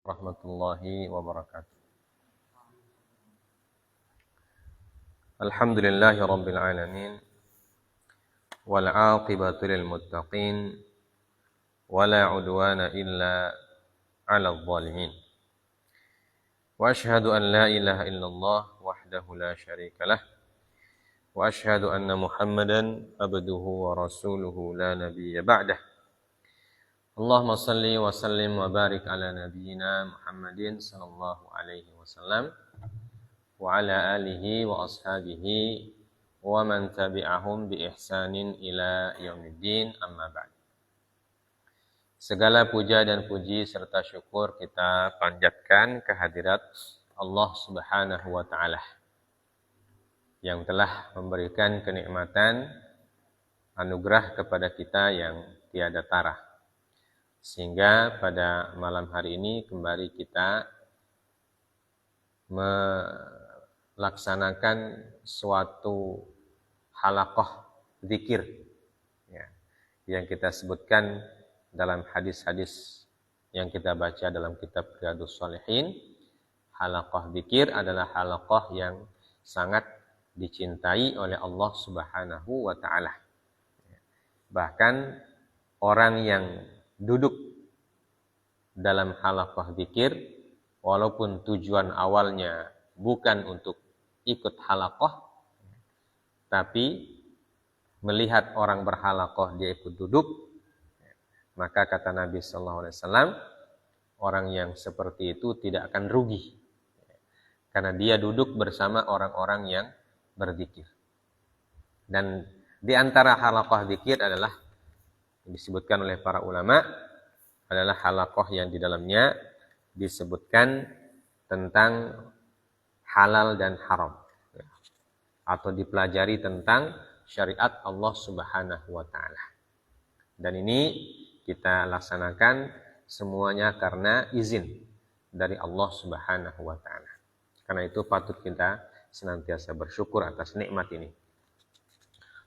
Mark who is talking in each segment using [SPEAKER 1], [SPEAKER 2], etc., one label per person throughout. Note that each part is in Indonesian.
[SPEAKER 1] warahmatullahi wabarakatuh. Alhamdulillahi rabbil alamin wal 'aqibatu lil muttaqin wala 'udwana illa 'alal zalimin. Wa asyhadu an la ilaha illallah wahdahu la syarikalah wa asyhadu anna Muhammadan abduhu wa rasuluhu la nabiyya ba'dah. Allahumma salli wa sallim wa barik ala nabiyyina Muhammadin sallallahu alaihi wasallam wa ala alihi wa ashabihi wa man tabi'ahum bi ihsanin ila yaumiddin, amma ba'd. Segala puja dan puji serta syukur kita panjatkan kehadirat Allah Subhanahu wa taala yang telah memberikan kenikmatan anugerah kepada kita yang tiada tara. Sehingga pada malam hari ini kembali kita melaksanakan suatu halaqah zikir ya, yang kita sebutkan dalam hadis-hadis yang kita baca dalam kitab Riyadhus Shalihin. Halaqah zikir adalah halaqah yang sangat dicintai oleh Allah Subhanahu wa taala. Bahkan orang yang duduk dalam halaqah zikir, walaupun tujuan awalnya bukan untuk ikut halaqah, tapi melihat orang berhalaqah dia ikut duduk, maka kata Nabi sallallahu alaihi wasallam, orang yang seperti itu tidak akan rugi karena dia duduk bersama orang-orang yang berzikir. Dan di antara halaqah zikir adalah disebutkan oleh para ulama adalah halaqah yang di dalamnya disebutkan tentang halal dan haram atau dipelajari tentang syariat Allah Subhanahu wa taala. Dan ini kita laksanakan semuanya karena izin dari Allah Subhanahu wa taala. Karena itu patut kita senantiasa bersyukur atas nikmat ini.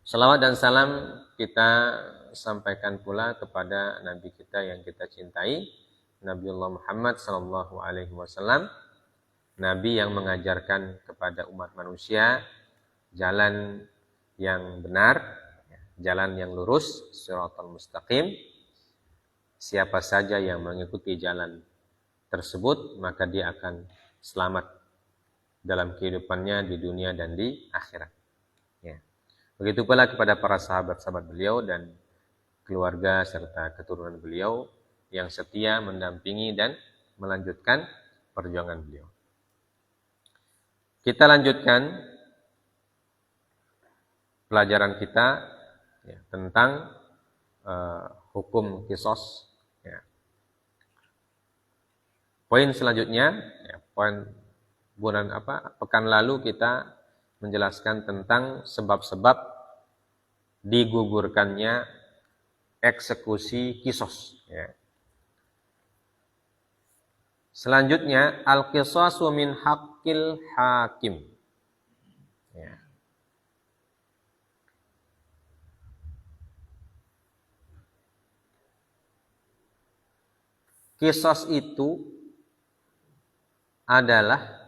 [SPEAKER 1] Salawat dan salam kita sampaikan pula kepada Nabi kita yang kita cintai, Nabiullah Muhammad sallallahu alaihi wasallam, Nabi yang mengajarkan kepada umat manusia jalan yang benar, jalan yang lurus, shiratal mustaqim. Siapa saja yang mengikuti jalan tersebut, maka dia akan selamat dalam kehidupannya di dunia dan di akhirat. Ya. Begitu pula kepada para sahabat-sahabat beliau dan keluarga serta keturunan beliau yang setia mendampingi dan melanjutkan perjuangan beliau. Kita lanjutkan pelajaran kita ya, tentang hukum qisas. Ya. Poin selanjutnya, ya, pekan lalu kita menjelaskan tentang sebab-sebab digugurkannya eksekusi qisas. Ya. Selanjutnya, al-qisasu min haqqil hakim. Ya. Qisas itu adalah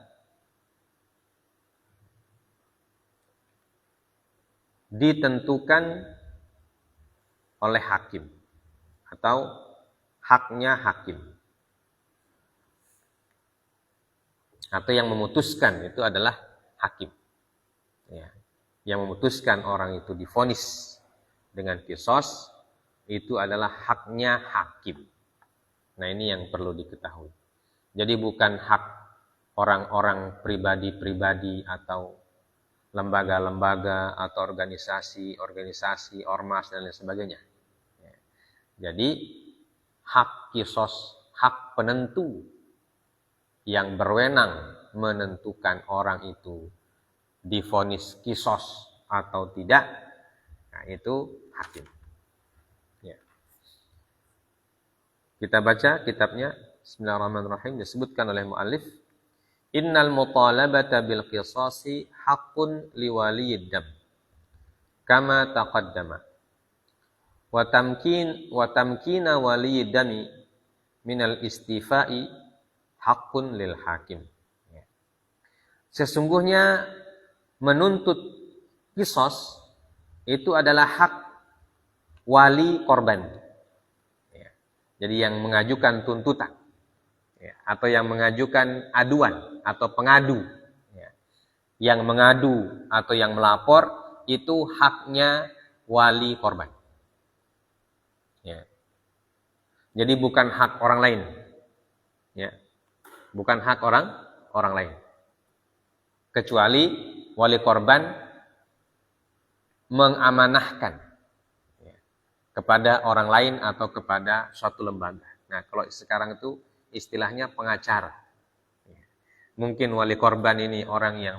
[SPEAKER 1] ditentukan oleh hakim atau haknya hakim. Atau yang memutuskan itu adalah hakim. Ya. Yang memutuskan orang itu divonis dengan qisas itu adalah haknya hakim. Nah, ini yang perlu diketahui. Jadi bukan hak orang-orang pribadi-pribadi atau lembaga-lembaga atau organisasi, ormas dan lain sebagainya. Ya. Jadi hak qisas, hak penentu yang berwenang menentukan orang itu divonis qisas atau tidak, nah itu hakim. Ya. Kita baca kitabnya, Bismillahirrahmanirrahim, disebutkan oleh muallif, innal mutalabata bil qisasi haqqun liwaliyid dam kama taqaddama wa tamkina waliyid dami minal istifa'i haqqun lil hakim. Ya. Sesungguhnya menuntut qisas itu adalah hak wali korban. Ya. Jadi yang mengajukan tuntutan, ya, atau yang mengajukan aduan atau pengadu, ya, yang mengadu atau yang melapor itu haknya wali korban. Ya. Jadi bukan hak orang lain, ya, bukan hak orang lain. Kecuali wali korban mengamanahkan, ya, kepada orang lain atau kepada suatu lembaga. Nah, kalau sekarang itu istilahnya pengacara. Ya. Mungkin wali korban ini orang yang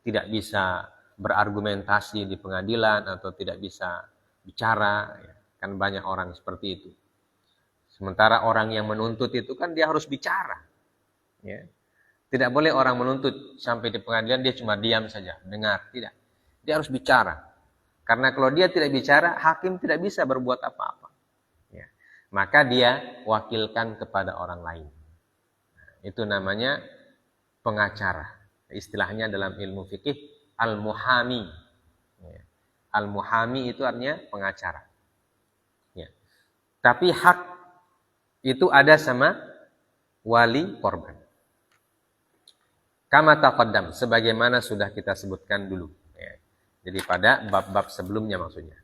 [SPEAKER 1] tidak bisa berargumentasi di pengadilan atau tidak bisa bicara, ya. Kan banyak orang seperti itu. Sementara orang yang menuntut itu kan dia harus bicara. Ya. Tidak boleh orang menuntut sampai di pengadilan dia cuma diam saja, dengar. Tidak. Dia harus bicara. Karena kalau dia tidak bicara, hakim tidak bisa berbuat apa-apa. Ya. Maka dia wakilkan kepada orang lain. Nah, itu namanya pengacara. Istilahnya dalam ilmu fikih, al-muhami. Ya. Al-muhami itu artinya pengacara. Ya. Tapi hak itu ada sama wali korban. Kama taqaddam, sebagaimana sudah kita sebutkan dulu. Ya. Jadi pada bab-bab sebelumnya maksudnya.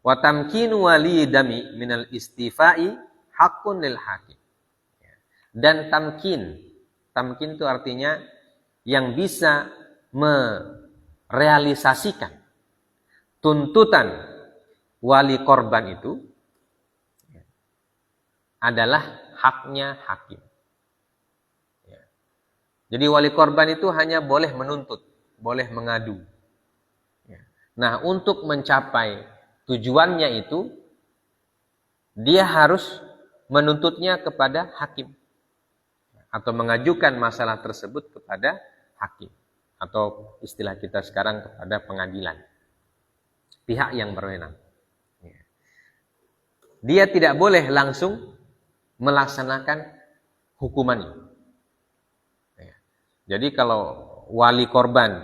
[SPEAKER 1] Wa tamkinu wali dami minal istifai haqqun lil hakim. Ya. Dan tamkin itu artinya yang bisa merealisasikan tuntutan wali korban itu adalah haknya hakim. Ya. Jadi wali korban itu hanya boleh menuntut, boleh mengadu. Ya. Nah, untuk mencapai tujuannya itu, dia harus menuntutnya kepada hakim. Atau mengajukan masalah tersebut kepada hakim. Atau istilah kita sekarang kepada pengadilan. Pihak yang berwenang. Ya. Dia tidak boleh langsung melaksanakan hukumannya. Ya. Jadi kalau wali korban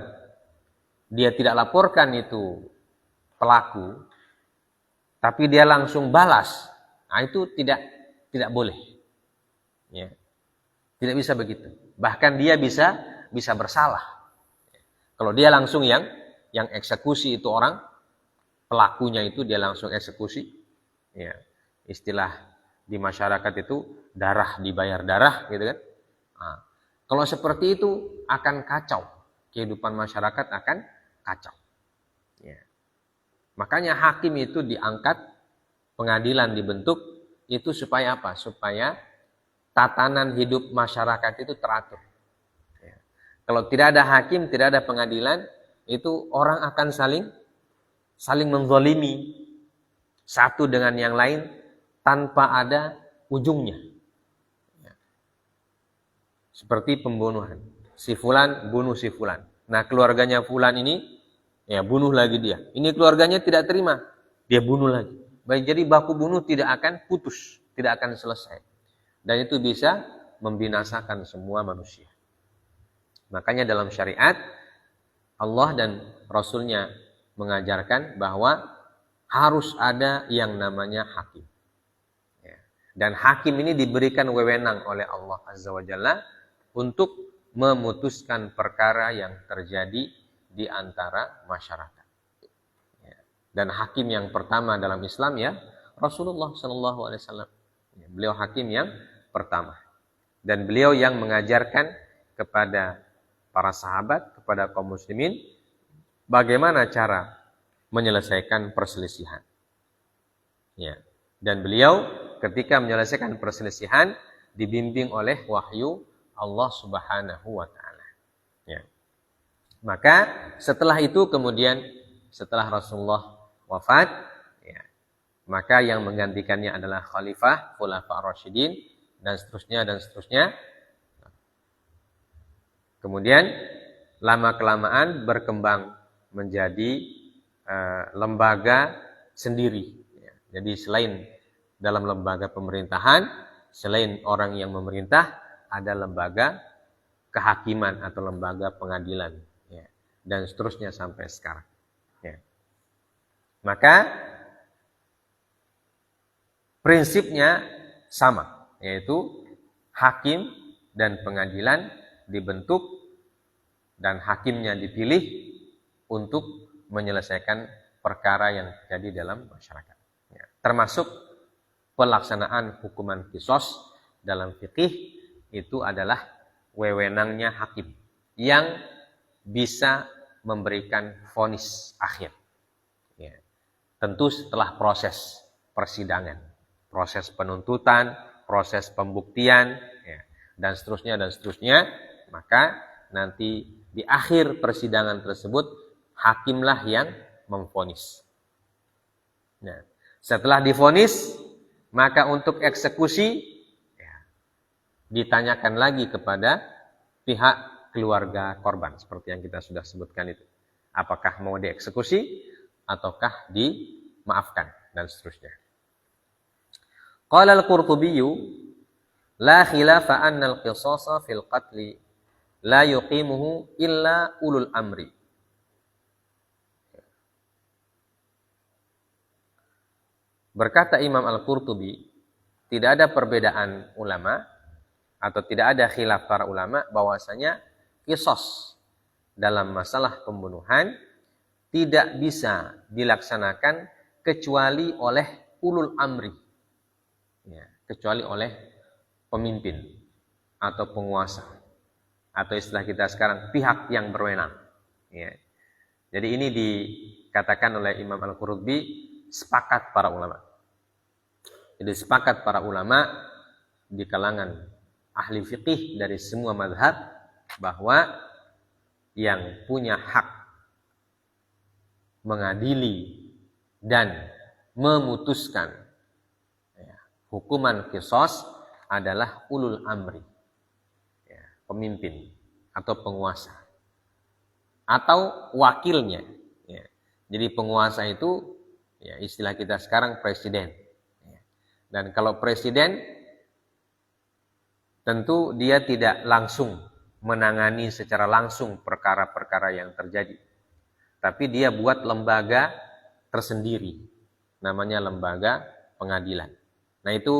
[SPEAKER 1] dia tidak laporkan itu pelaku, tapi dia langsung balas, nah itu tidak boleh. Ya. Tidak bisa begitu. Bahkan dia bisa bersalah. Kalau dia langsung yang eksekusi itu orang, pelakunya itu dia langsung eksekusi. Ya. Istilah di masyarakat itu darah dibayar darah, gitu kan? Nah, kalau seperti itu akan kacau, kehidupan masyarakat akan kacau. Ya. Makanya hakim itu diangkat, pengadilan dibentuk itu supaya apa? Supaya tatanan hidup masyarakat itu teratur. Ya. Kalau tidak ada hakim, tidak ada pengadilan, itu orang akan saling menzalimi satu dengan yang lain tanpa ada ujungnya. Ya. Seperti pembunuhan. Si fulan bunuh si fulan. Nah, keluarganya fulan ini ya bunuh lagi dia. Ini keluarganya tidak terima, dia bunuh lagi. Baik, jadi baku bunuh tidak akan putus, tidak akan selesai. Dan itu bisa membinasakan semua manusia. Makanya dalam syariat Allah dan Rasulnya mengajarkan bahwa harus ada yang namanya hakim. Dan hakim ini diberikan wewenang oleh Allah Azza wa Jalla untuk memutuskan perkara yang terjadi di antara masyarakat. Dan hakim yang pertama dalam Islam ya Rasulullah SAW. Beliau hakim yang pertama. Dan beliau yang mengajarkan kepada para sahabat, kepada kaum muslimin, bagaimana cara menyelesaikan perselisihan. Ya. Dan beliau ketika menyelesaikan perselisihan dibimbing oleh wahyu Allah Subhanahu wa taala. Ya. Maka setelah itu kemudian setelah Rasulullah wafat, ya, maka yang menggantikannya adalah khalifah, khulafa ar-rasyidin dan seterusnya. Kemudian lama-kelamaan berkembang menjadi lembaga sendiri. Ya. Jadi selain dalam lembaga pemerintahan, selain orang yang memerintah, ada lembaga kehakiman atau lembaga pengadilan, ya, dan seterusnya sampai sekarang. Ya. Maka prinsipnya sama, yaitu hakim dan pengadilan dibentuk dan hakimnya dipilih untuk menyelesaikan perkara yang terjadi dalam masyarakat. Ya. Termasuk pelaksanaan hukuman qisas dalam fikih itu adalah wewenangnya hakim yang bisa memberikan vonis akhir. Ya. Tentu setelah proses persidangan, proses penuntutan, proses pembuktian, ya, dan seterusnya, maka nanti di akhir persidangan tersebut hakimlah yang memvonis. Nah, setelah divonis, maka untuk eksekusi ya, ditanyakan lagi kepada pihak keluarga korban, seperti yang kita sudah sebutkan itu. Apakah mau dieksekusi ataukah dimaafkan dan seterusnya. Qala al-Qurtubi la khilafa anna al-qisasa fil qatli la yuqimuhu illa ulul amri. Berkata Imam Al-Qurtubi, tidak ada perbedaan ulama atau tidak ada khilaf para ulama bahwasanya qisas dalam masalah pembunuhan tidak bisa dilaksanakan kecuali oleh ulul amri. Ya, kecuali oleh pemimpin atau penguasa. Atau istilah kita sekarang pihak yang berwenang. Ya. Jadi ini dikatakan oleh Imam Al-Qurtubi sepakat para ulama. Jadi sepakat para ulama di kalangan ahli fikih dari semua mazhab bahwa yang punya hak mengadili dan memutuskan ya, hukuman qisas adalah ulul amri, ya, pemimpin atau penguasa atau wakilnya. Ya. Jadi penguasa itu ya, istilah kita sekarang presiden. Ya. Dan kalau presiden tentu dia tidak langsung menangani secara langsung perkara-perkara yang terjadi. Tapi dia buat lembaga tersendiri. Namanya lembaga pengadilan. Nah itu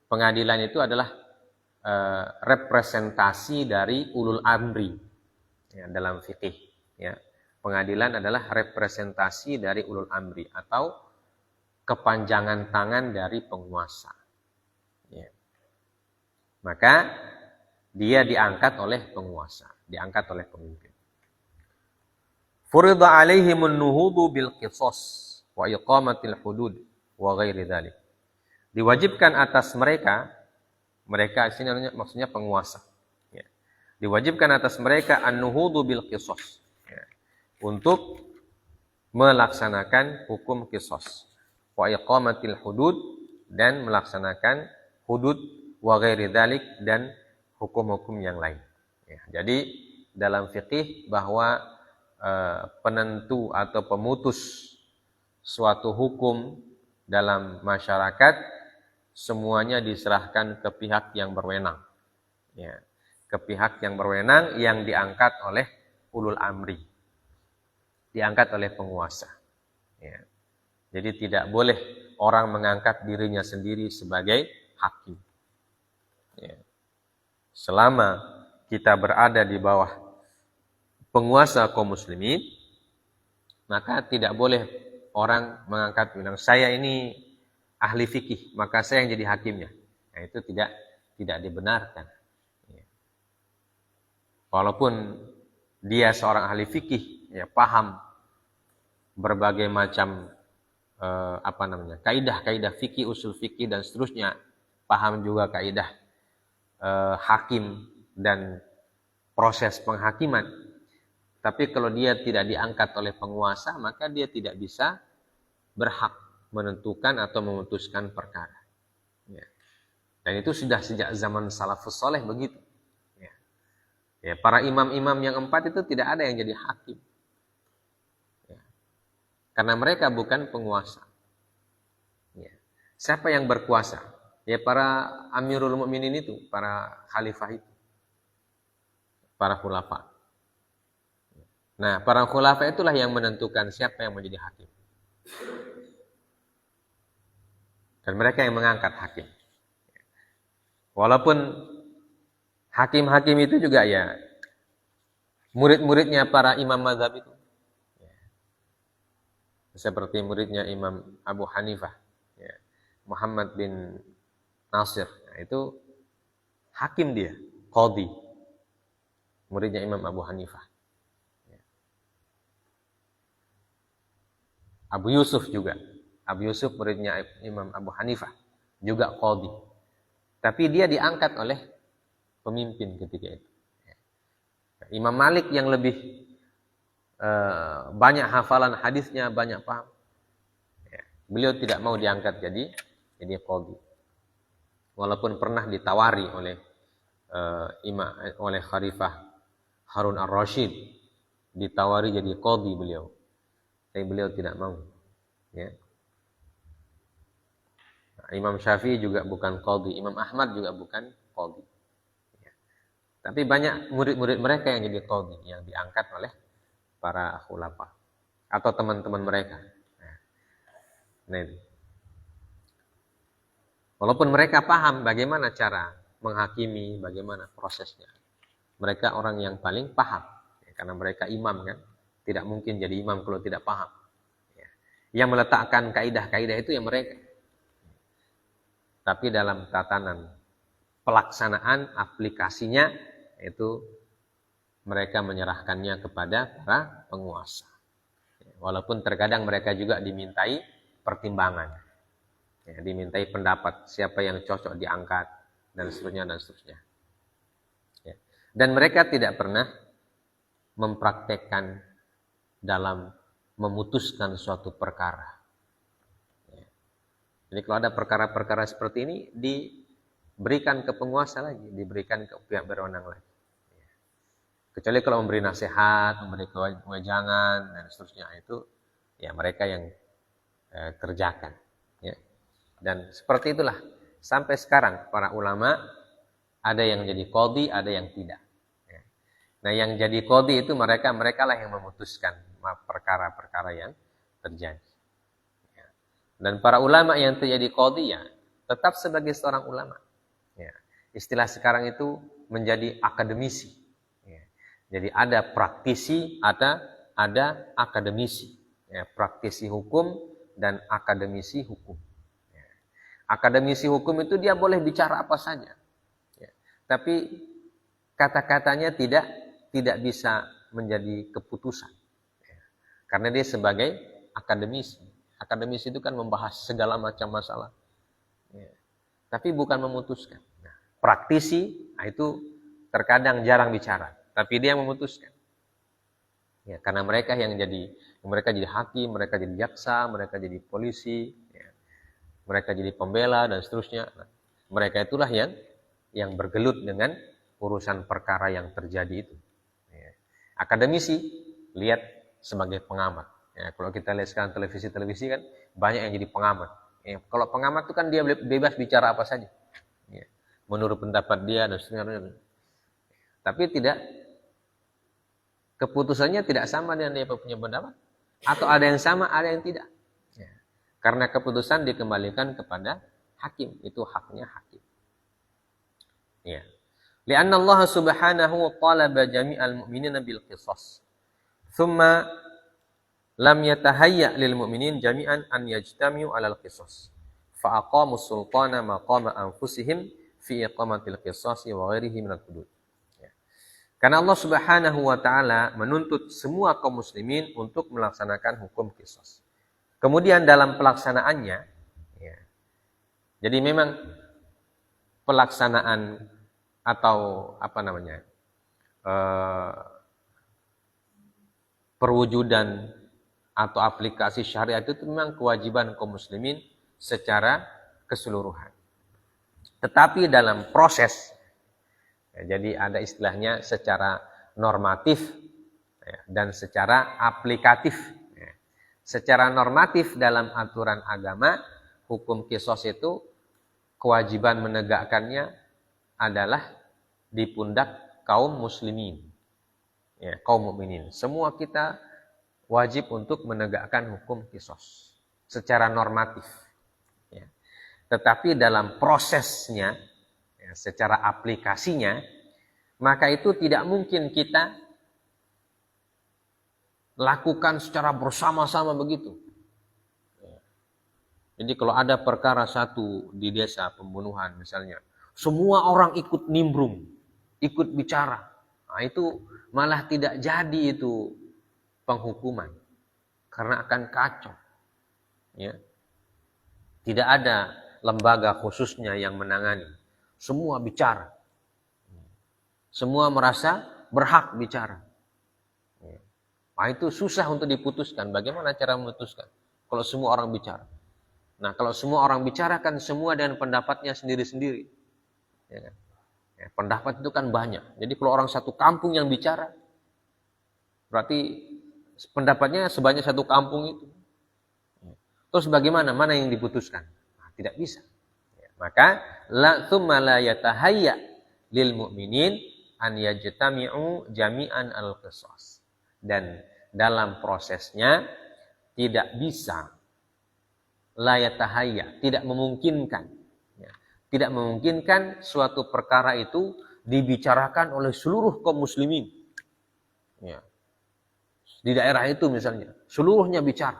[SPEAKER 1] pengadilan itu adalah representasi dari ulul amri ya, dalam fikih. Ya. Pengadilan adalah representasi dari ulul amri atau kepanjangan tangan dari penguasa. Ya. Maka dia diangkat oleh penguasa, diangkat oleh pemimpin. Furida alaihimun nuhudu bil qisas wa iqamatil hudud wa ghairi dzalik. Diwajibkan atas mereka sini maksudnya penguasa. Ya. Diwajibkan atas mereka an-nuhudu bil qisas. Ya. Untuk melaksanakan hukum qisas wa iqamatil hudud dan melaksanakan hudud wa ghairi dzalik dan hukum-hukum yang lain. Ya. Jadi dalam fikih bahwa penentu atau pemutus suatu hukum dalam masyarakat semuanya diserahkan ke pihak yang berwenang, ya, ke pihak yang berwenang yang diangkat oleh ulul amri, diangkat oleh penguasa. Ya. Jadi tidak boleh orang mengangkat dirinya sendiri sebagai hakim. Ya. Selama kita berada di bawah penguasa kaum muslimin, maka tidak boleh orang mengangkat bilang saya ini ahli fikih, maka saya yang jadi hakimnya. Nah, itu tidak dibenarkan. Walaupun dia seorang ahli fikih, ya paham berbagai macam kaidah fikih, usul fikih dan seterusnya, paham juga kaidah hakim dan proses penghakiman. Tapi kalau dia tidak diangkat oleh penguasa, maka dia tidak bisa berhak menentukan atau memutuskan perkara. Ya. Dan itu sudah sejak zaman salafus saleh begitu. Ya. Ya, para imam-imam yang 4 itu tidak ada yang jadi hakim. Ya. Karena mereka bukan penguasa. Ya. Siapa yang berkuasa? Ya para Amirul Mukminin itu, para khalifah itu, para khulafa. Nah, para khulafa itulah yang menentukan siapa yang menjadi hakim. Dan mereka yang mengangkat hakim. Walaupun hakim-hakim itu juga ya murid-muridnya para imam mazhab itu. Seperti muridnya Imam Abu Hanifah, ya, Muhammad bin Nasir. Nah, itu hakim dia, qadhi. Muridnya Imam Abu Hanifah. Abu Yusuf juga. Abu Yusuf muridnya Imam Abu Hanifah. Juga qadhi. Tapi dia diangkat oleh pemimpin ketika itu. Imam Malik yang lebih banyak hafalan hadisnya, banyak paham. Ya, beliau tidak mau diangkat jadi qadhi. Walaupun pernah ditawari oleh oleh Khalifah Harun ar-Rasyid, ditawari jadi qadhi beliau. Tapi beliau tidak mau. Ya. Imam Syafi'i juga bukan qadhi, Imam Ahmad juga bukan qadhi. Ya. Tapi banyak murid-murid mereka yang jadi qadhi, yang diangkat oleh para khulafa atau teman-teman mereka. Nah, walaupun mereka paham bagaimana cara menghakimi, bagaimana prosesnya. Mereka orang yang paling paham, ya, karena mereka imam kan. Tidak mungkin jadi imam kalau tidak paham. Ya. Yang meletakkan kaidah-kaidah itu yang mereka. Tapi dalam tatanan pelaksanaan aplikasinya itu mereka menyerahkannya kepada para penguasa. Walaupun terkadang mereka juga dimintai pertimbangan. Ya, dimintai pendapat siapa yang cocok diangkat dan seterusnya dan seterusnya. Ya. Dan mereka tidak pernah mempraktekkan dalam memutuskan suatu perkara. Ya. Jadi kalau ada perkara-perkara seperti ini diberikan ke penguasa lagi, diberikan ke pihak berwenang lagi. Kecuali kalau memberi nasihat, memberi kewajangan dan seterusnya, itu ya mereka yang kerjakan. Ya. Dan seperti itulah sampai sekarang para ulama ada yang jadi qadhi, ada yang tidak. Ya. Nah yang jadi qadhi itu mereka lah yang memutuskan perkara-perkara yang terjadi. Ya. Dan para ulama yang terjadi qadhi ya tetap sebagai seorang ulama. Ya. Istilah sekarang itu menjadi akademisi. Jadi ada praktisi, ada akademisi. Ya, praktisi hukum dan akademisi hukum. Ya. Akademisi hukum itu dia boleh bicara apa saja. Ya. Tapi kata-katanya tidak bisa menjadi keputusan. Ya. Karena dia sebagai akademisi. Akademisi itu kan membahas segala macam masalah. Ya. Tapi bukan memutuskan. Nah, praktisi, nah itu terkadang jarang bicara. Tapi dia memutuskan. Ya, karena mereka jadi hakim, mereka jadi jaksa, mereka jadi polisi, ya. Mereka jadi pembela dan seterusnya. Nah, mereka itulah yang bergelut dengan urusan perkara yang terjadi itu. Ya. Akademisi lihat sebagai pengamat. Ya, kalau kita lihat sekarang televisi kan banyak yang jadi pengamat. Ya, kalau pengamat itu kan dia bebas bicara apa saja. Ya, menurut pendapat dia dan seterusnya. Tapi keputusannya tidak sama dengan dia punya pendapat. Atau ada yang sama, ada yang tidak. Ya. Karena keputusan dikembalikan kepada hakim. Itu haknya hakim. Ya. Lianna Allah subhanahu talaba jami'al mu'minina bil qisas. Thumma lam yatahayya lil mu'minin jami'an an yajtami'u alal qisas. Fa'aqamu sultana maqama anfusihim fi iqamatil qisasi wa ghairihi minal hudud. Karena Allah Subhanahu wa taala menuntut semua kaum muslimin untuk melaksanakan hukum qisas. Kemudian dalam pelaksanaannya ya, jadi memang pelaksanaan atau perwujudan atau aplikasi syariat itu memang kewajiban kaum muslimin secara keseluruhan. Tetapi dalam proses ya, jadi ada istilahnya secara normatif ya, dan secara aplikatif. Ya. Secara normatif dalam aturan agama, hukum qisas itu kewajiban menegakkannya adalah di pundak kaum muslimin. Ya, kaum mukminin. Semua kita wajib untuk menegakkan hukum qisas secara normatif. Ya. Tetapi dalam prosesnya, ya, secara aplikasinya, maka itu tidak mungkin kita lakukan secara bersama-sama begitu. Jadi kalau ada perkara satu di desa pembunuhan misalnya, semua orang ikut nimbrung, ikut bicara. Nah, itu malah tidak jadi itu penghukuman. Karena akan kacau. Ya. Tidak ada lembaga khususnya yang menangani. Semua bicara. Semua merasa berhak bicara. Nah, itu susah untuk diputuskan. Bagaimana cara memutuskan? Kalau semua orang bicara. Nah, kalau semua orang bicara kan semua dengan pendapatnya sendiri-sendiri. Ya kan? Ya, pendapat itu kan banyak. Jadi kalau orang satu kampung yang bicara, berarti pendapatnya sebanyak satu kampung itu. Terus bagaimana? Mana yang diputuskan? Nah, tidak bisa. Ya, maka thumma la yatahayya lil mu'minin an yajtami'u jami'an al-qisas. Dan dalam prosesnya tidak bisa la yatahayya, tidak memungkinkan. Tidak memungkinkan suatu perkara itu dibicarakan oleh seluruh kaum muslimin. Ya. Di daerah itu misalnya, seluruhnya bicara.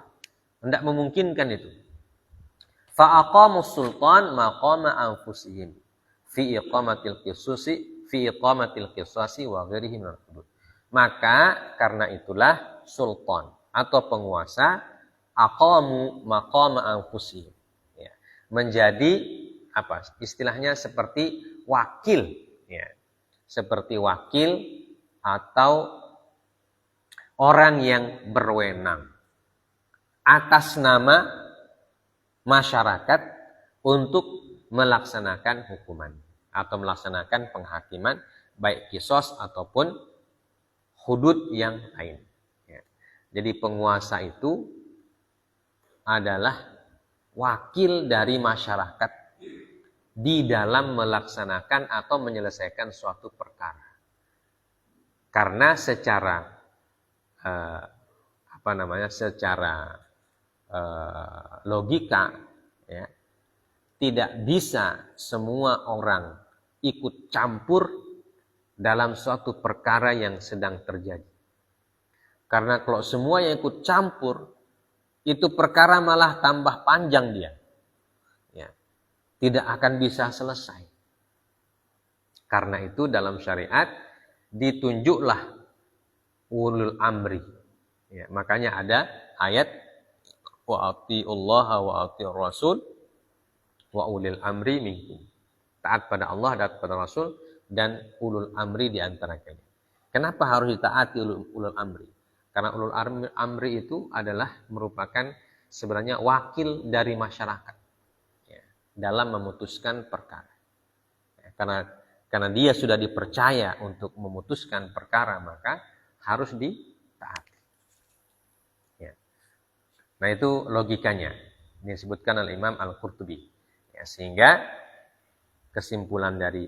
[SPEAKER 1] Tidak memungkinkan itu. Fa'aqamus sultan maqama anfusihim fi iqamatil qisasi wa ghairihi minal hudud. Maka karena itulah sultan atau penguasa aqamu maqama anfusihim. Ya. Menjadi apa istilahnya seperti wakil, ya, seperti wakil atau orang yang berwenang atas nama masyarakat untuk melaksanakan hukuman atau melaksanakan penghakiman baik qisas ataupun hudud yang lain. Ya. Jadi penguasa itu adalah wakil dari masyarakat di dalam melaksanakan atau menyelesaikan suatu perkara. Karena secara secara logika, ya, tidak bisa semua orang ikut campur dalam suatu perkara yang sedang terjadi. Karena kalau semua yang ikut campur, itu perkara malah tambah panjang dia. Tidak akan bisa selesai. Karena itu dalam syariat ditunjuklah ulul amri. Ya, makanya ada ayat wa atiullaha wa atiur rasul wa ulil amri minkum. Taat pada Allah, taat pada Rasul dan ulul amri di antara kalian. Kenapa harus ditaati ulul amri? Karena ulul amri itu adalah merupakan sebenarnya wakil dari masyarakat dalam memutuskan perkara. Karena dia sudah dipercaya untuk memutuskan perkara, maka harus ditaati. Ya. Nah, itu logikanya disebutkan oleh Imam Al-Qurtubi. Ya, sehingga kesimpulan dari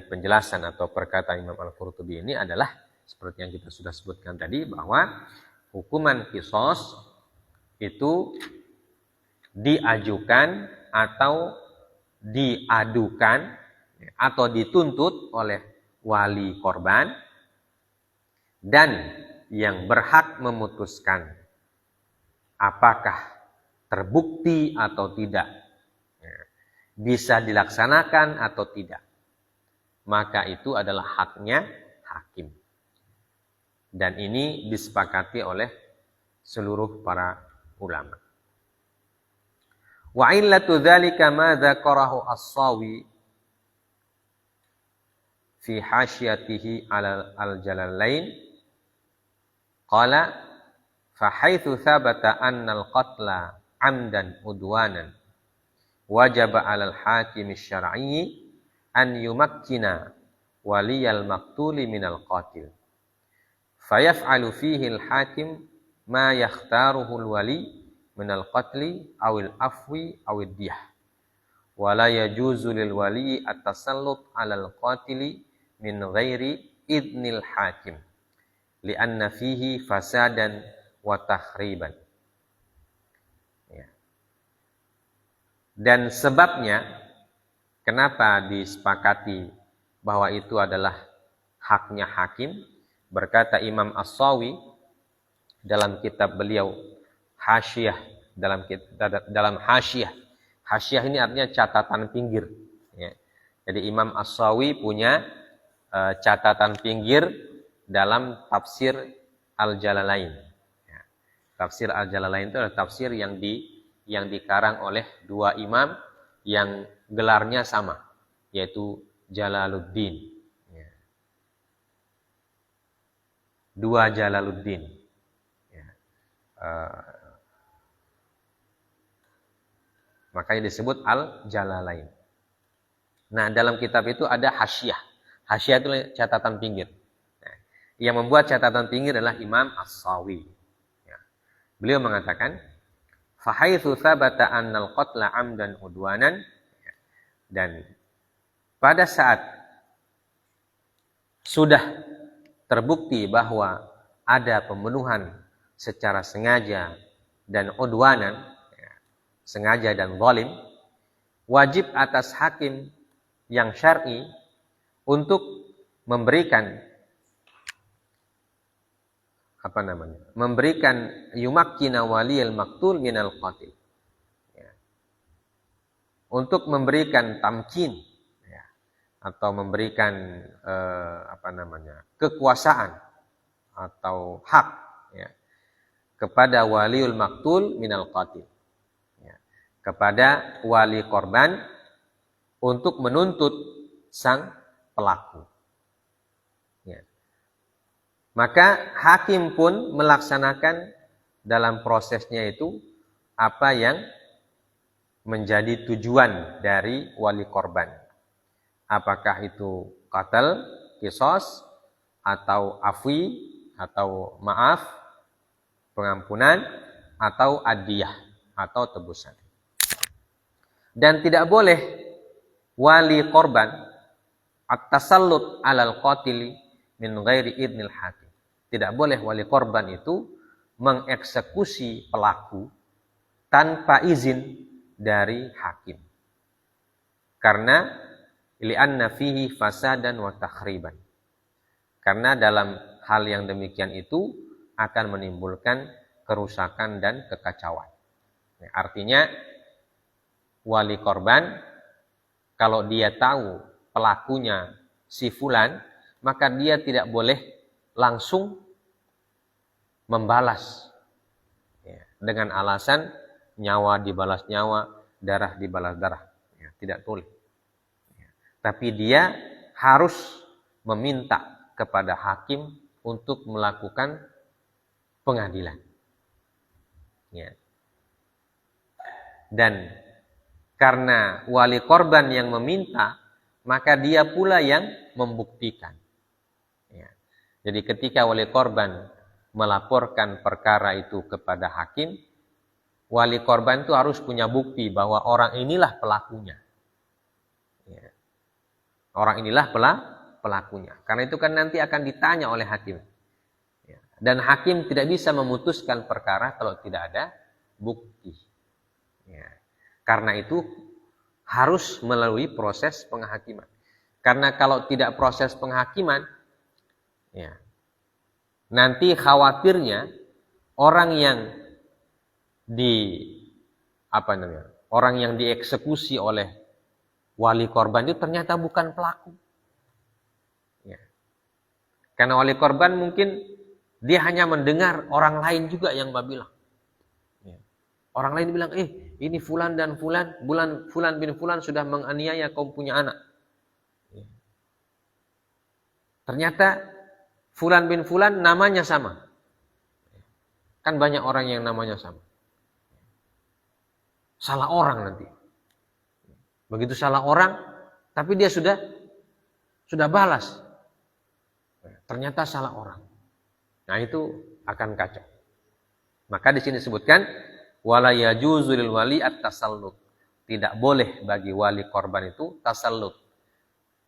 [SPEAKER 1] penjelasan atau perkataan Imam Al-Qurtubi ini adalah seperti yang kita sudah sebutkan tadi, bahwa hukuman qisas itu diajukan atau diadukan atau dituntut oleh wali korban, dan yang berhak memutuskan apakah terbukti atau tidak, bisa dilaksanakan atau tidak, maka itu adalah haknya hakim. Dan ini disepakati oleh seluruh para ulama. Wa illatu dzalika ma dzakarahu as-Sawi fi hasyatihi ala al-Jalalain qala fa haitsu thabata anna al-qatla 'amdan udwanan wajaba 'ala al-hakim asy-syar'i an yumakkina waliyal maqtuli minal qatil fayaf'alu fihi al-hakim ma yakhtaruhu al-wali minal qatli awil afwi awid diyah. wala yajuzu lil wali at-tasallut 'alal qatili min ghairi idnil hakim li'anna fihi fasadan wa takhriban. Ya. Dan sebabnya kenapa disepakati bahwa itu adalah haknya hakim, berkata Imam As-Sawi dalam kitab beliau Hasyiyah, dalam Hasyiyah. Hasyiyah ini artinya catatan pinggir. Ya. Jadi Imam As-Sawi punya catatan pinggir dalam tafsir Al-Jalalain. Ya. Tafsir Al-Jalalain itu adalah tafsir yang dikarang oleh dua imam yang gelarnya sama, yaitu Jalaluddin. Ya. Dua Jalaluddin. Ya. Makanya disebut Al-Jalalain. Nah, dalam kitab itu ada hasyiyah. Hasyiyah itu catatan pinggir. Nah, yang membuat catatan pinggir adalah Imam As-Sawi. Ya. Beliau mengatakan, fahaitsu tsabata annal qatla 'amdan udwanan, dan pada saat sudah terbukti bahwa ada pembunuhan secara sengaja dan udwanan, sengaja dan zalim, wajib atas hakim yang syar'i untuk memberikan yumakkina waliyal maktul minal qatil. Ya. Untuk memberikan tamkin, ya, atau memberikan kekuasaan atau hak, ya, kepada waliul maktul minal qatil. Ya. Kepada wali korban untuk menuntut sang pelaku. Ya. Maka hakim pun melaksanakan dalam prosesnya itu apa yang menjadi tujuan dari wali korban. Apakah itu qatl, qisas, atau afwi, atau maaf, pengampunan, atau adiyah, atau tebusan. Dan tidak boleh wali korban at-tasallut 'alal qatili min ghairi idnil hakim. Tidak boleh wali korban itu mengeksekusi pelaku tanpa izin dari hakim. Karena li'anna fihi fasadan wa takhriban. Karena dalam hal yang demikian itu akan menimbulkan kerusakan dan kekacauan. Nah, artinya wali korban kalau dia tahu pelakunya si fulan, maka dia tidak boleh langsung membalas, ya, dengan alasan nyawa dibalas nyawa, darah dibalas darah. Ya, tidak boleh. Ya. Tapi dia harus meminta kepada hakim untuk melakukan pengadilan. Ya. Dan karena wali korban yang meminta, maka dia pula yang membuktikan. Ya. Jadi ketika wali korban melaporkan perkara itu kepada hakim, wali korban itu harus punya bukti bahwa orang inilah pelakunya. Ya. Orang inilah pelakunya. Karena itu kan nanti akan ditanya oleh hakim. Ya. Dan hakim tidak bisa memutuskan perkara kalau tidak ada bukti. Ya. Karena itu harus melalui proses penghakiman. Karena kalau tidak proses penghakiman, ya, nanti khawatirnya orang yang dieksekusi oleh wali korban itu ternyata bukan pelaku. Ya. Karena wali korban mungkin dia hanya mendengar orang lain juga yang bilang. Ya. Orang lain bilang, ini fulan dan fulan, fulan bin fulan sudah menganiaya kaum punya anak. Ya. Ternyata fulan bin fulan namanya sama. Kan banyak orang yang namanya sama. Salah orang nanti. Begitu salah orang, tapi dia sudah balas. Ternyata salah orang. Nah, itu akan kacau. Maka di sini disebutkan wala yajuzu lil wali at-tasallut. tidak boleh bagi wali korban itu tasallut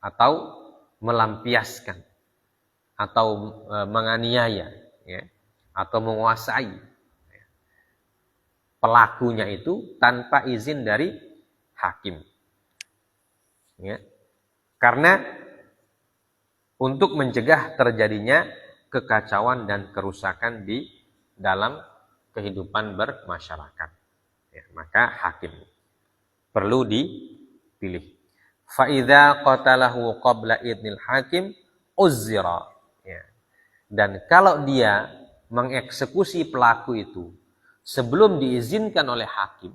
[SPEAKER 1] atau melampiaskan atau menganiaya, ya, atau menguasai pelakunya itu tanpa izin dari hakim. Ya. Karena untuk mencegah terjadinya kekacauan dan kerusakan di dalam kehidupan bermasyarakat. Ya, maka hakim perlu dipilih. Fa'idha qatalahu qabla idnil hakim uzzira. Ya. Dan kalau dia mengeksekusi pelaku itu sebelum diizinkan oleh hakim,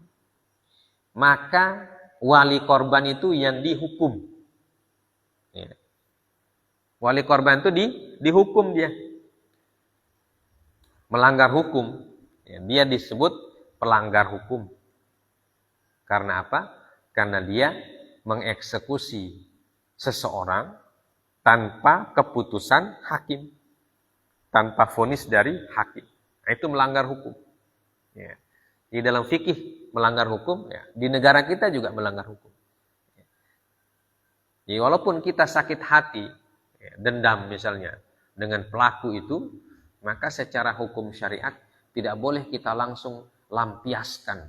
[SPEAKER 1] maka wali korban itu yang dihukum. Ya. Wali korban itu dihukum dia. Melanggar hukum. Ya, dia disebut pelanggar hukum. Karena apa? Karena dia mengeksekusi seseorang tanpa keputusan hakim. Tanpa vonis dari hakim. Nah, itu melanggar hukum. Ya. Di dalam fikih melanggar hukum, ya. Di negara kita juga melanggar hukum. Ya. Jadi walaupun kita sakit hati, ya, dendam misalnya dengan pelaku itu, maka secara hukum syariat tidak boleh kita langsung lampiaskan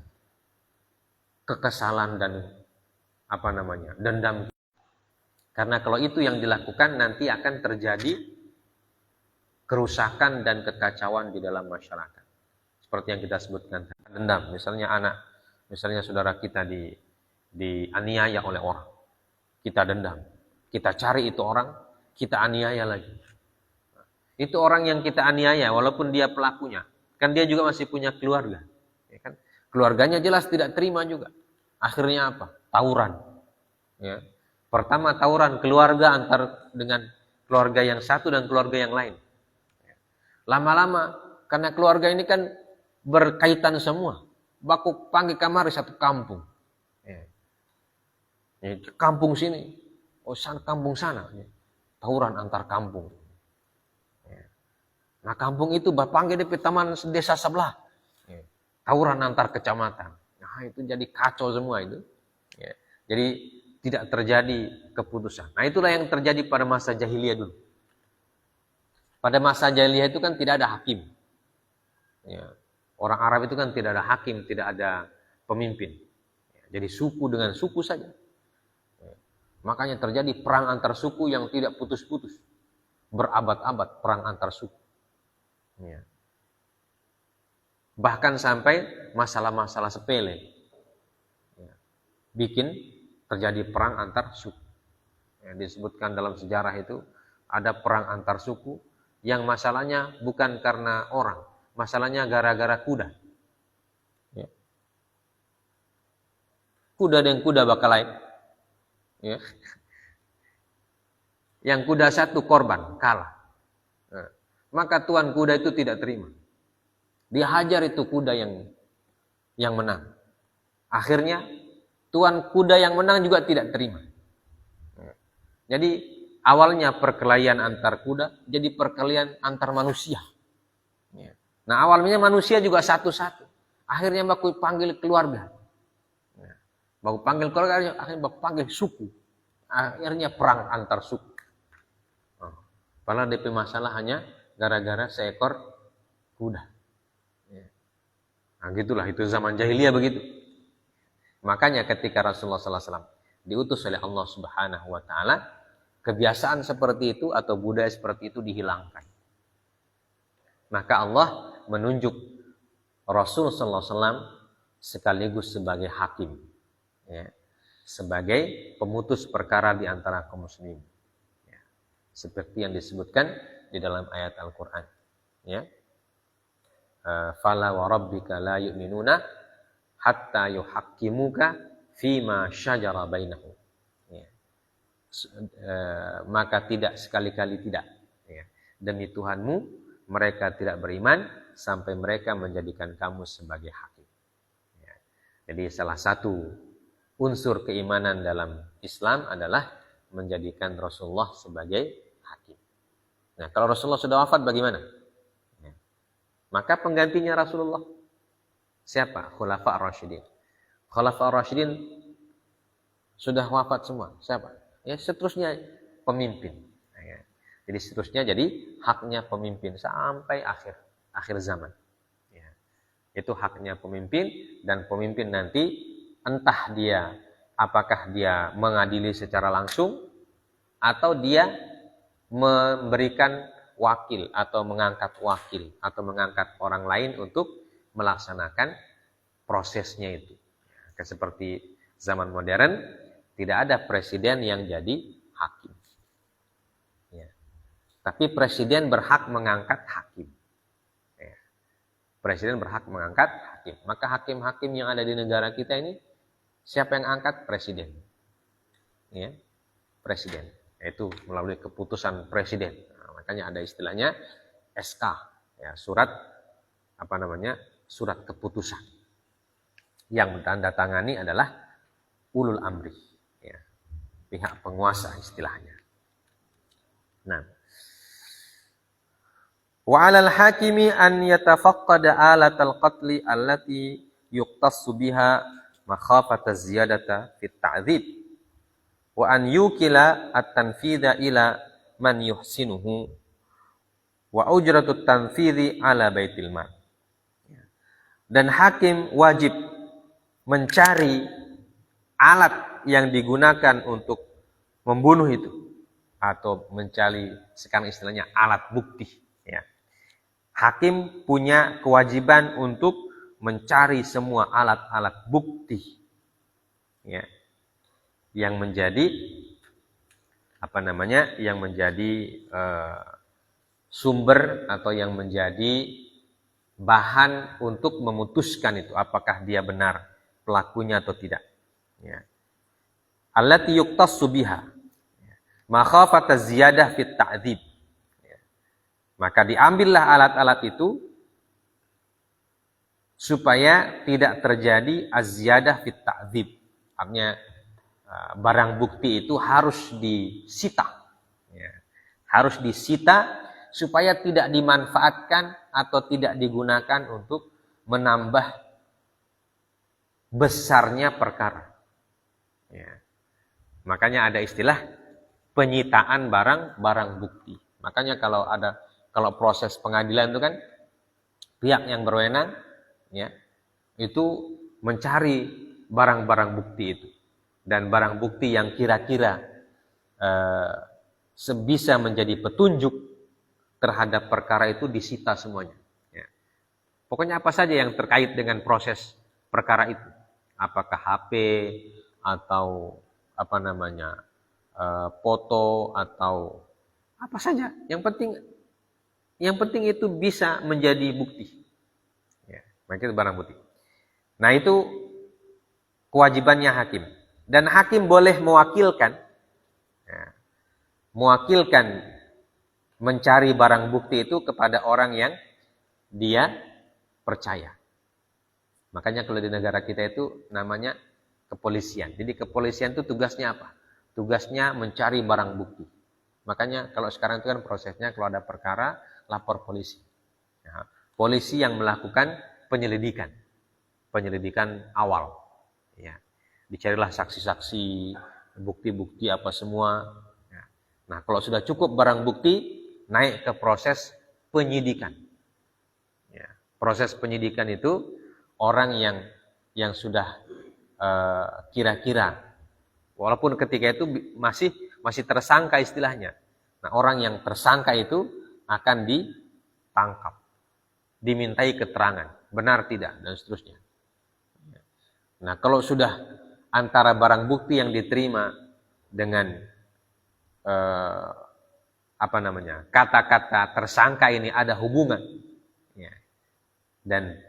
[SPEAKER 1] kekesalan dan dendam. Karena kalau itu yang dilakukan nanti akan terjadi kerusakan dan kekacauan di dalam masyarakat. Seperti yang kita sebutkan, dendam. Misalnya saudara kita dianiaya oleh orang. Kita dendam. Kita cari itu orang, kita aniaya lagi. Itu orang yang kita aniaya, walaupun dia pelakunya. Kan dia juga masih punya keluarga. Ya kan? Keluarganya jelas tidak terima juga. Akhirnya apa? Tawuran. Ya. Pertama tawuran keluarga dengan keluarga yang satu dan keluarga yang lain. Lama-lama, karena keluarga ini kan berkaitan semua. Baku panggil kamari satu kampung. Ya. Kampung sini, kampung sana. Ya. Tawuran antar kampung. Ya. Nah kampung itu panggil di taman desa sebelah. Ya. Tawuran antar kecamatan. Nah itu jadi kacau semua itu. Ya. Jadi tidak terjadi keputusan. Nah itulah yang terjadi pada masa jahiliyah dulu. Pada masa jahiliyah itu kan tidak ada hakim. Ya. Orang Arab itu kan tidak ada hakim, tidak ada pemimpin. Ya. Jadi suku dengan suku saja. Ya. Makanya terjadi perang antar suku yang tidak putus-putus. Berabad-abad perang antar suku. Ya. Bahkan sampai masalah-masalah sepele. Ya. Bikin terjadi perang antar suku. Ya. Disebutkan dalam sejarah itu ada perang antar suku yang masalahnya bukan karena orang, masalahnya gara-gara kuda. Ya. Kuda dan kuda bakal lain. Ya. Yang kuda satu korban, kalah. Nah, maka tuan kuda itu tidak terima. Dia hajar itu kuda yang menang. Akhirnya tuan kuda yang menang juga tidak terima. Nah, jadi awalnya perkelahian antar kuda, jadi perkelahian antar manusia. Ya. Nah awalnya manusia juga satu-satu. Akhirnya baku panggil keluarga. Ya. Baku panggil keluarga, akhirnya baku panggil suku. Akhirnya perang antar suku. Padahal DP masalah hanya gara-gara seekor kuda. Ya. Nah gitulah, itu zaman jahiliyah begitu. Makanya ketika Rasulullah SAW diutus oleh Allah Subhanahu Wa Taala, kebiasaan seperti itu atau budaya seperti itu dihilangkan. Maka Allah menunjuk Rasul sallallahu alaihi wasallam sekaligus sebagai hakim, ya, sebagai pemutus perkara di antara kaum muslimin. Ya, seperti yang disebutkan di dalam ayat Al-Qur'an, ya. Fala wa rabbika la yu'minuna hatta yuhaqqimuka fima syajara bainahum. Maka tidak, sekali-kali tidak, ya. Demi Tuhanmu mereka tidak beriman sampai mereka menjadikan kamu sebagai hakim, ya. Jadi salah satu unsur keimanan dalam Islam adalah menjadikan Rasulullah sebagai hakim. Nah kalau Rasulullah sudah wafat bagaimana? Ya. Maka penggantinya Rasulullah siapa? Khulafa ar-Rasyidin. Khulafa ar-Rasyidin Sudah wafat semua. Siapa? Ya, seterusnya pemimpin. Ya. Jadi seterusnya jadi haknya pemimpin sampai akhir zaman. Ya. Itu haknya pemimpin, dan pemimpin nanti entah dia apakah dia mengadili secara langsung atau dia memberikan wakil atau mengangkat wakil atau mengangkat orang lain untuk melaksanakan prosesnya itu. Ya, seperti zaman modern tidak ada presiden yang jadi hakim. Ya. Tapi presiden berhak mengangkat hakim. Ya. Presiden berhak mengangkat hakim. Maka hakim-hakim yang ada di negara kita ini, siapa yang angkat? Presiden. Ya. Presiden. Yaitu melalui keputusan presiden. Nah, makanya ada istilahnya SK. Ya, surat keputusan. Yang menandatangani adalah ulul amri. Ya. Pihak penguasa istilahnya. Nah, wa 'alal hakimi an yatafaqqada alatal qatli allati yuqtassu biha makhafata ziyadata fit ta'dzib wa an yukila at-tanfidha ila man yuhsinuhu wa ujratut tanfidhi ala baitil mal. Dan hakim wajib mencari alat yang digunakan untuk membunuh itu, atau mencari, sekarang istilahnya alat bukti. Ya. Hakim punya kewajiban untuk mencari semua alat-alat bukti, ya, yang menjadi sumber atau yang menjadi bahan untuk memutuskan itu apakah dia benar pelakunya atau tidak. Ya. Allati yuqtassu biha makhafata ziyadah fit ta'dzib. Maka diambillah alat-alat itu supaya tidak terjadi az-ziyadah fit ta'dzib. Artinya barang bukti itu harus disita. Ya. Harus disita supaya tidak dimanfaatkan atau tidak digunakan untuk menambah besarnya perkara. Ya. Makanya ada istilah penyitaan barang bukti. Makanya kalau proses pengadilan itu kan pihak yang berwenang, ya, itu mencari barang-barang bukti itu, dan barang bukti yang kira-kira sebisa menjadi petunjuk terhadap perkara itu disita semuanya. Ya. Pokoknya apa saja yang terkait dengan proses perkara itu, apakah HP atau foto atau apa saja, yang penting itu bisa menjadi bukti. Ya, maka itu barang bukti. Nah, itu kewajibannya hakim. Dan hakim boleh mewakilkan mencari barang bukti itu kepada orang yang dia percaya. Makanya kalau di negara kita itu namanya kepolisian. Jadi kepolisian itu tugasnya apa? Tugasnya mencari barang bukti. Makanya kalau sekarang itu kan prosesnya kalau ada perkara, lapor polisi. Ya, polisi yang melakukan penyelidikan awal. Ya. Dicarilah saksi-saksi, bukti-bukti apa semua. Ya. Nah, kalau sudah cukup barang bukti, naik ke proses penyidikan. Ya. Proses penyidikan itu orang yang sudah kira-kira, walaupun ketika itu masih tersangka istilahnya. Nah, orang yang tersangka itu akan ditangkap, dimintai keterangan, benar tidak, dan seterusnya. Nah, kalau sudah antara barang bukti yang diterima dengan kata-kata tersangka ini ada hubungan, ya, dan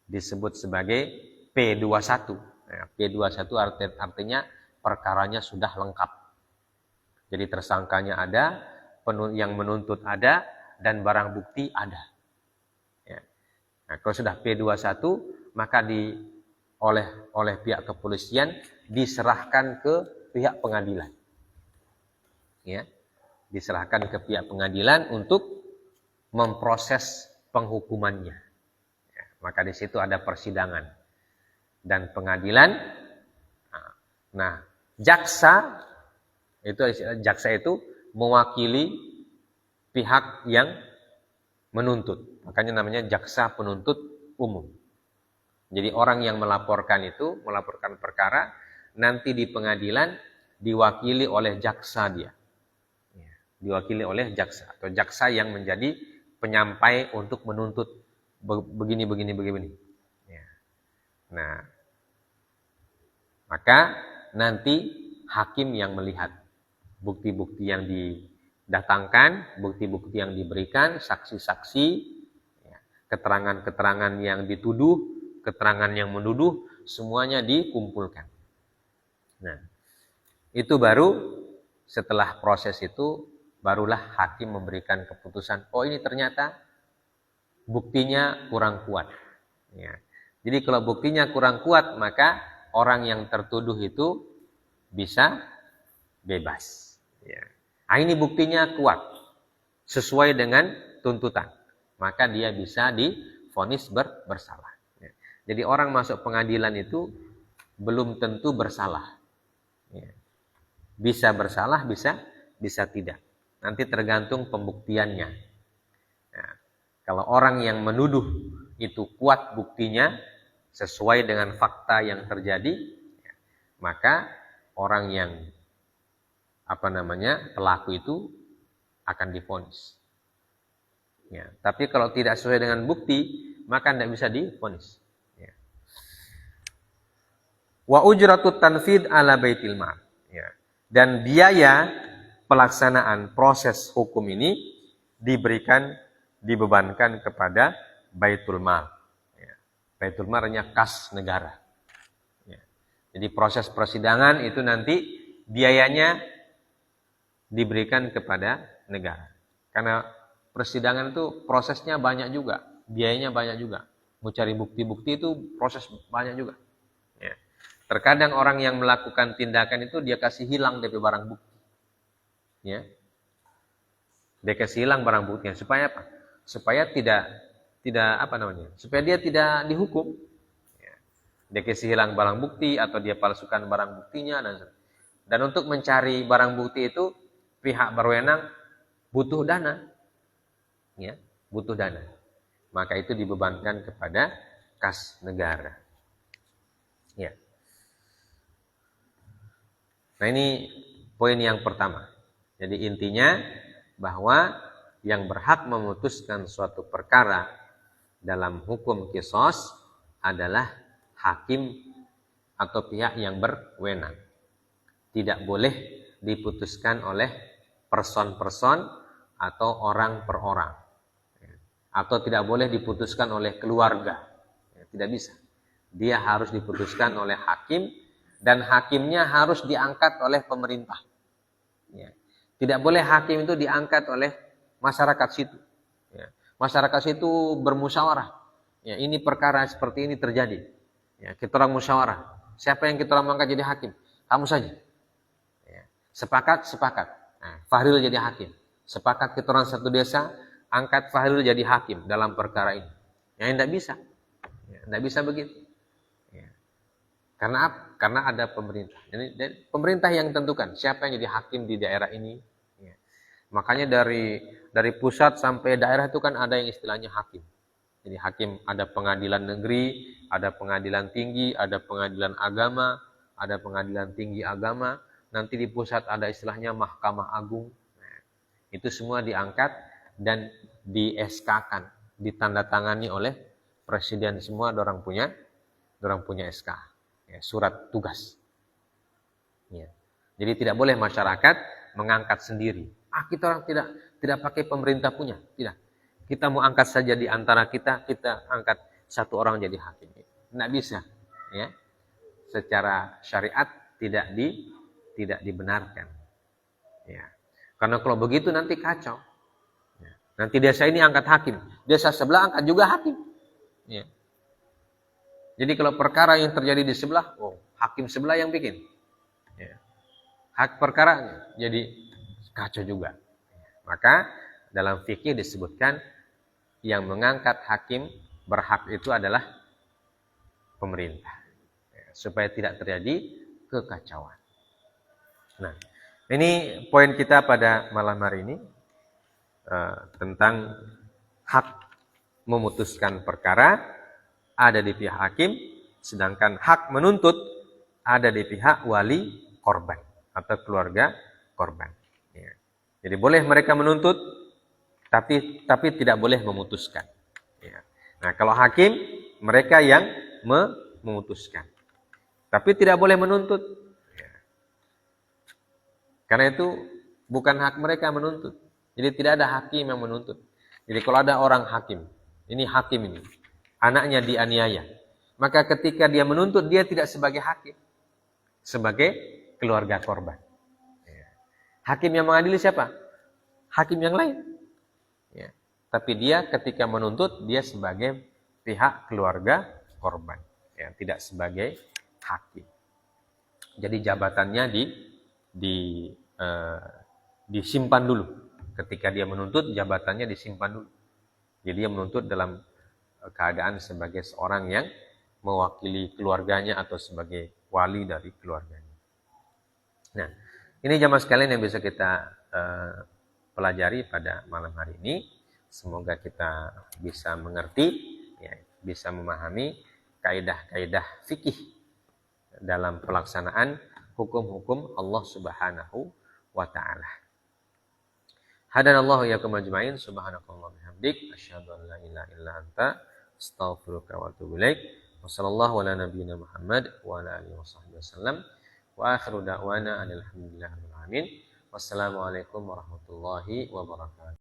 [SPEAKER 1] disebut sebagai P21. Nah, P21 artinya perkaranya sudah lengkap. Jadi tersangkanya ada, yang menuntut ada, dan barang bukti ada. Ya. Nah, kalau sudah P21, maka oleh pihak kepolisian diserahkan ke pihak pengadilan. Ya. Diserahkan ke pihak pengadilan untuk memproses penghukumannya. Ya. Maka di situ ada persidangan dan pengadilan. Nah, Jaksa itu mewakili pihak yang menuntut. Makanya namanya jaksa penuntut umum. Jadi orang yang melaporkan perkara, nanti di pengadilan diwakili oleh jaksa dia. Diwakili oleh jaksa atau jaksa yang menjadi penyampai untuk menuntut begini. Ya. Nah, maka nanti hakim yang melihat bukti-bukti yang didatangkan, bukti-bukti yang diberikan, saksi-saksi, ya, keterangan-keterangan yang dituduh, keterangan yang menuduh, semuanya dikumpulkan. Nah, itu baru setelah proses itu barulah hakim memberikan keputusan. Oh, ini ternyata buktinya kurang kuat. Ya. Jadi kalau buktinya kurang kuat, maka orang yang tertuduh itu bisa bebas. Ya. Nah, ini buktinya kuat, sesuai dengan tuntutan. Maka dia bisa divonis bersalah. Ya. Jadi orang masuk pengadilan itu belum tentu bersalah. Ya. Bisa bersalah, bisa tidak. Nanti tergantung pembuktiannya. Nah, kalau orang yang menuduh itu kuat buktinya sesuai dengan fakta yang terjadi, ya, maka orang yang pelaku itu akan divonis. Ya, tapi kalau tidak sesuai dengan bukti, maka tidak bisa divonis. Ya. Wa ujratut tanfid ala baitil mal. Ya. Dan biaya pelaksanaan proses hukum ini dibebankan kepada Baitul Mal. Ya. Baitul Mal artinya kas negara. Ya. Jadi proses persidangan itu nanti biayanya diberikan kepada negara. Karena persidangan itu prosesnya banyak juga, biayanya banyak juga. Mau cari bukti-bukti itu proses banyak juga. Ya. Terkadang orang yang melakukan tindakan itu dia kasih hilang dari barang bukti. Ya. Dia kasih hilang barang buktinya supaya apa? Supaya supaya dia tidak dihukum. Ya. Dia kasih hilang barang bukti atau dia palsukan barang buktinya dan untuk mencari barang bukti itu pihak berwenang butuh dana. Ya, butuh dana. Maka itu dibebankan kepada kas negara. Ya. Nah, ini poin yang pertama. Jadi intinya bahwa yang berhak memutuskan suatu perkara dalam hukum qisas adalah hakim atau pihak yang berwenang. Tidak boleh diputuskan oleh person-person atau orang per orang. Atau tidak boleh diputuskan oleh keluarga. Tidak bisa. Dia harus diputuskan oleh hakim dan hakimnya harus diangkat oleh pemerintah. Ya. Tidak boleh hakim itu diangkat oleh masyarakat situ. Ya. Masyarakat situ bermusyawarah. Ya, ini perkara seperti ini terjadi. Ya, kita orang musyawarah. Siapa yang kita orang angkat jadi hakim? Kamu saja. Ya. Sepakat. Nah, Fahril jadi hakim. Sepakat kita orang satu desa, angkat Fahril jadi hakim dalam perkara ini. Ya, tidak bisa. Ya, tidak bisa begitu. Ya. Karena apa? Karena ada pemerintah. Jadi pemerintah yang tentukan siapa yang jadi hakim di daerah ini. Ya. Makanya dari pusat sampai daerah itu kan ada yang istilahnya hakim. Jadi hakim ada pengadilan negeri, ada pengadilan tinggi, ada pengadilan agama, ada pengadilan tinggi agama. Nanti di pusat ada istilahnya Mahkamah Agung. Nah, itu semua diangkat dan di-SK-kan, ditandatangani oleh presiden semua. Dorang punya SK. Ya, surat tugas. Ya. Jadi tidak boleh masyarakat mengangkat sendiri. Kita orang tidak pakai pemerintah punya, tidak. Kita mau angkat saja di antara kita angkat satu orang jadi hakim. Tidak bisa, ya. Secara syariat tidak dibenarkan. Ya. Karena kalau begitu nanti kacau. Ya. Nanti desa ini angkat hakim, desa sebelah angkat juga hakim. Ya. Jadi kalau perkara yang terjadi di sebelah, hakim sebelah yang bikin. Ya. Hak perkara jadi kacau juga. Maka dalam fikih disebutkan yang mengangkat hakim berhak itu adalah pemerintah. Ya, supaya tidak terjadi kekacauan. Nah, ini poin kita pada malam hari ini tentang hak memutuskan perkara ada di pihak hakim, sedangkan hak menuntut ada di pihak wali korban atau keluarga korban. Ya. Jadi boleh mereka menuntut, tapi tidak boleh memutuskan. Ya. Nah, kalau hakim mereka yang memutuskan, tapi tidak boleh menuntut. Ya. Karena itu bukan hak mereka menuntut. Jadi tidak ada hakim yang menuntut. Jadi kalau ada orang hakim, ini hakim ini, anaknya dianiaya, maka ketika dia menuntut, dia tidak sebagai hakim, sebagai keluarga korban. Hakim yang mengadili siapa? Hakim yang lain. Ya. Tapi dia ketika menuntut, dia sebagai pihak keluarga korban, ya, tidak sebagai hakim. Jadi jabatannya disimpan dulu. Ketika dia menuntut, jabatannya disimpan dulu. Jadi dia menuntut dalam keadaan sebagai seorang yang mewakili keluarganya atau sebagai wali dari keluarganya. Nah, ini jamaah sekalian yang bisa kita pelajari pada malam hari ini. Semoga kita bisa mengerti, ya, bisa memahami kaidah-kaidah fikih dalam pelaksanaan hukum-hukum Allah Subhanahu wa Ta'ala. Hadanallahu iyyakum ajmain, subhanakallah bihamdik, asyhadu an la ilaha illa anta, astaghfiruka wa atubu ilaik. Wassallallahu ala nabiyyina Muhammad wa ala alihi washabbihi wasallam. Wa akhiru da'wana alhamdulillahi rabbil alamin. Wassalamualaikum warahmatullahi wabarakatuh.